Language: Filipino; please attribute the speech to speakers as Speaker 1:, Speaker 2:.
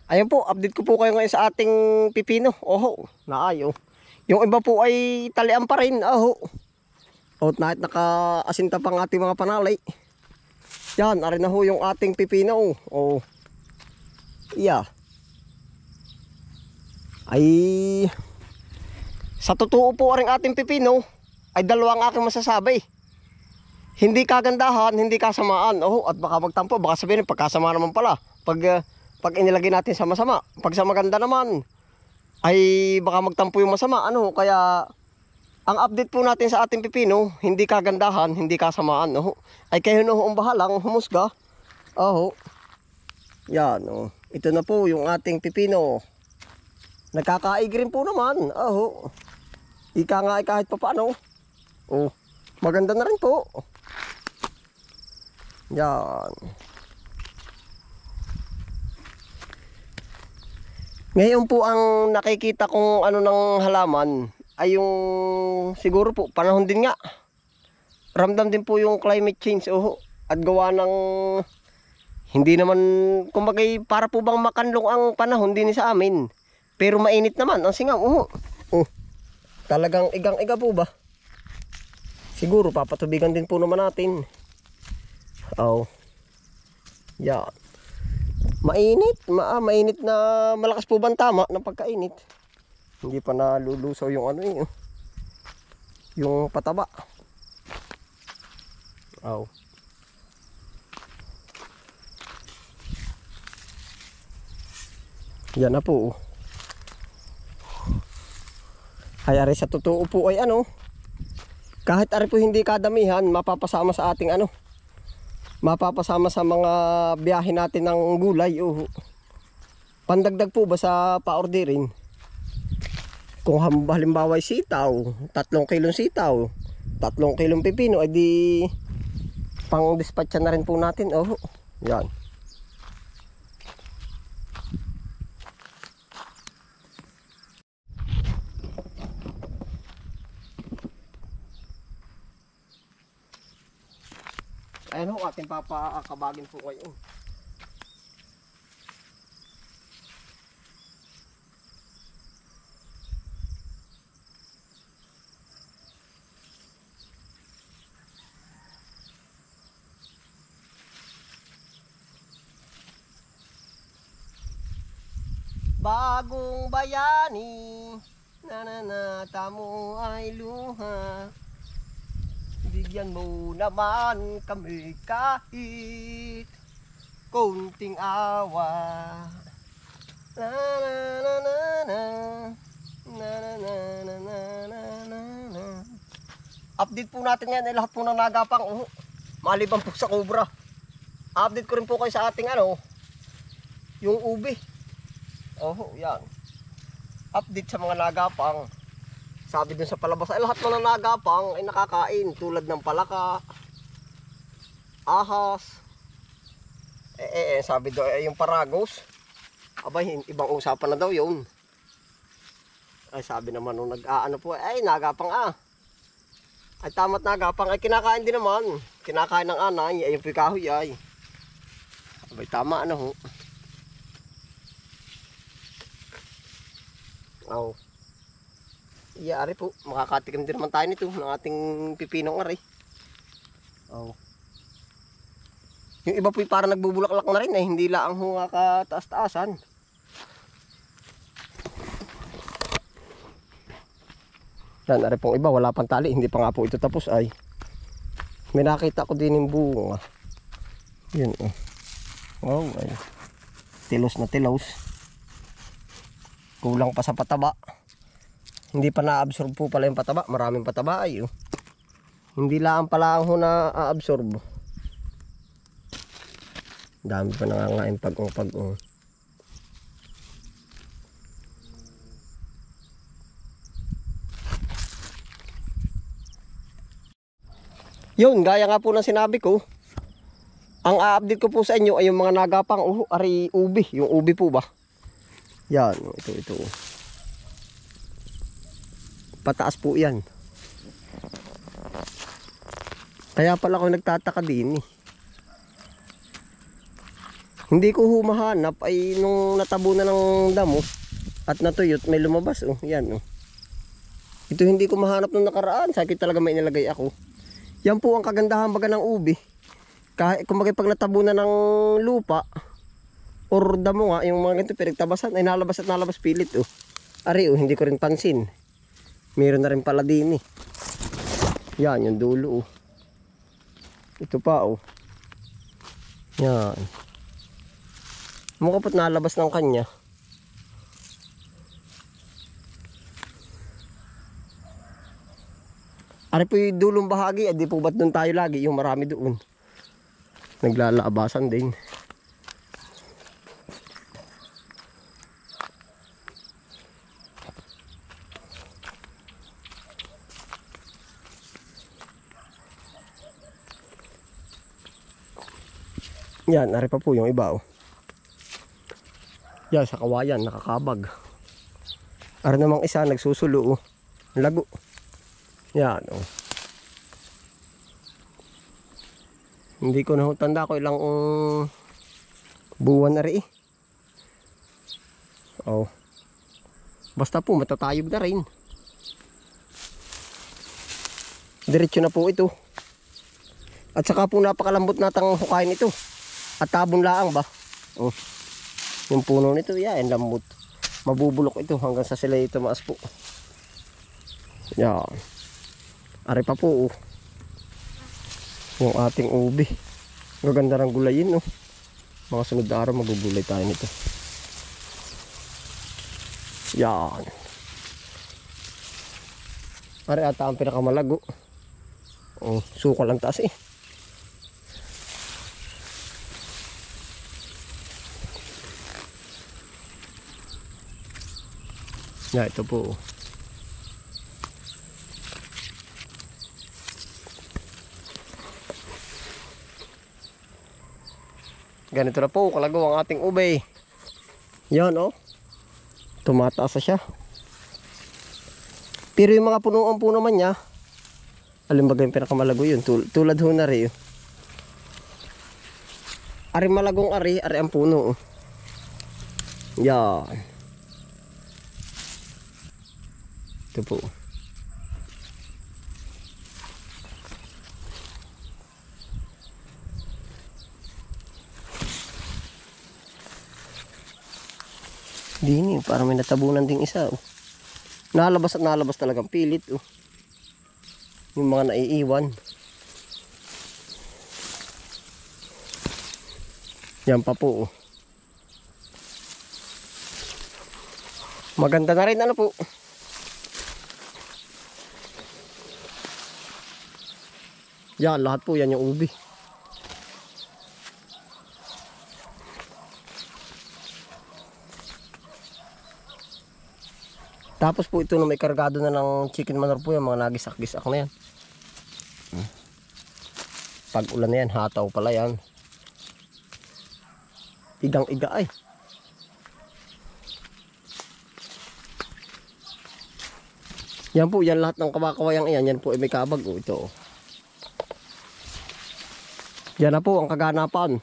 Speaker 1: Ayun po, update ko po kayo ngayon sa ating pipino. Oho, naayo. Yung iba po ay talian pa rin. Oho. O, kahit nakaasinta pang ating mga panalay. Yan, arin na ho yung ating pipino. Oh. Yeah. Ay, sa totoo po aring ating pipino, ay dalawang aking masasabi. Hindi kagandahan, hindi kasamaan. Oh, at baka magtampo, baka sabihin pagkasama naman pala. Pag inilagay natin sa masama, pag sa maganda naman, ay baka magtampo yung masama. Ano, kaya ang update po natin sa ating pipino, hindi kagandahan, hindi kasamaan. Oh, ay kayo na ho ang bahalang humusga. Oh, yan. Oh. Ito na po yung ating pipino. Nagkakaig rin po naman. Oh, ika nga ay kahit pa paano. Oh, maganda na rin po. Yan. Ngayon po ang nakikita kong ano ng halaman ay yung siguro po panahon din nga. Ramdam din po yung climate change at gawa ng hindi naman kumbaga para po bang makanlong ang panahon din sa amin. Pero mainit naman ang singaw. Talagang igang-iga po ba? Siguro papatubigan din po naman natin. Yan. Mainit na malakas po bang tama ng pagkainit. Hindi pa nalulusaw yung ano yun. Yung pataba. Yan na po. Kaya rin sa totoo po ay ano, kahit ari po hindi kadamihan, mapapasama sa ating ano, mapapasama sa mga biyahe natin ng gulay. Pandagdag po ba sa pa-orderin? Kung halimbawa ay sitaw, 3 kilong sitaw, 3 kilong pipino, ay di pang dispatcha na rin po natin. Yan. Ayan ho, ating papakabagin po kayo. Bagong bayani, nananatamo ay luha. Bigyan mo naman kami kahit konting awa. Na na na na na na na na na na na. Update po natin yan lahat po ng nagapang maliban po sa cobra. Update ko rin po kayo sa ating ano, yung ubi. Yan. Update sa mga nagapang. Sabi dun sa palabas ay lahat ng nagapang ay nakakain tulad ng palaka, ahas. Sabi doon ay yung paragos. Abay, ibang usapan na daw yun. Ay sabi naman nung nag-aano po ay nagapang ay tamat nagapang ay kinakain din naman. Kinakain ng anay ay yung pikahoy ay. Abay tama ano ho. Ari po, makakatikim din naman tayo nito ng ating pipinong ari. Yung iba po parang nagbubulaklak na rin hindi lang ho kataas-taasan. Yan, ari pong iba wala pang tali, hindi pa nga po ito tapos ay. May nakita ko din yung bunga. Yun ay. Tilos na tilos. Kulang pa sa pataba. Hindi pa na-absorb po pala yung pataba. Maraming pataba ay hindi lang pala ho na-absorb. Dami pa nangangain pag Yun, gaya nga po ng sinabi ko. Ang a-update ko po sa inyo ay yung mga nagapang ari ubi. Yung ubi po ba? Yan, ito. Pataas po yan. Kaya pala ako nagtataka din Hindi ko humahanap ay nung natabo na ng damo at natuyot may lumabas oh. Yan oh. Ito hindi ko mahanap nung nakaraan. Sakit talaga may inilagay ako. Yan po ang kagandahan baga ng ubi. Kahit kung pag natabo na ng lupa or damo nga, yung mga ganito pinagtabasan ay nalabas at nalabas pilit oh. Ari oh, hindi ko rin pansin. Meron na rin pala din eh. Yan yung dulo oh. Ito pa oh. Yan. Mukha po't nalabas ng kanya. Ari po yung dulong bahagi, di po ba't doon tayo lagi, yung marami doon. Naglalaabasan din. Yan, ari pa po yung iba oh. Yan, sa kawayan, nakakabag. Ari namang isa, nagsusulo oh. Lago. Yan oh. Hindi ko na tanda ko ilang buwan na rin. Oh. Basta po matatayog na rin. Diretso na po ito. At saka po napakalambot natang hukayin ito. At tabon laang ba? Oh. Yung puno nito, yan, lambot. Mabubulok ito hanggang sa sila ito maas po. Yan. Ari pa po oh. Yung ating ubi. Gaganda ng gulayin oh. Mga sunod na araw magugulay tayo nito. Yan. Ari ata ang pinakamalago. Oh, sukal ang taas eh. Yan, ito po oh. Ganito na po kalago ang ating ube. Yan oh. Tumataas na siya. Pero yung mga punuan po naman niya, alimbaga yung pinakamalago yun, tulad ho na rin. Ari malagong ari ang puno oh. Yan. Ito po. Dini, parang may natabunan ding isa oh. Nalabas at nalabas talagang pilit oh. Yung mga naiiwan. Yan pa po oh. Maganda na rin ano po. Yan, lahat po yan yung ubi. Tapos po ito na may kargado na ng chicken manure po yan, mga nagisak-gisak na yan. Pag ulan na yan, hataw pala yan. Igang-iga ay. Yan po, yan lahat ng kabakawayang iyan, yan po ay may kabag oh, ito. Yan na po ang kaganapan.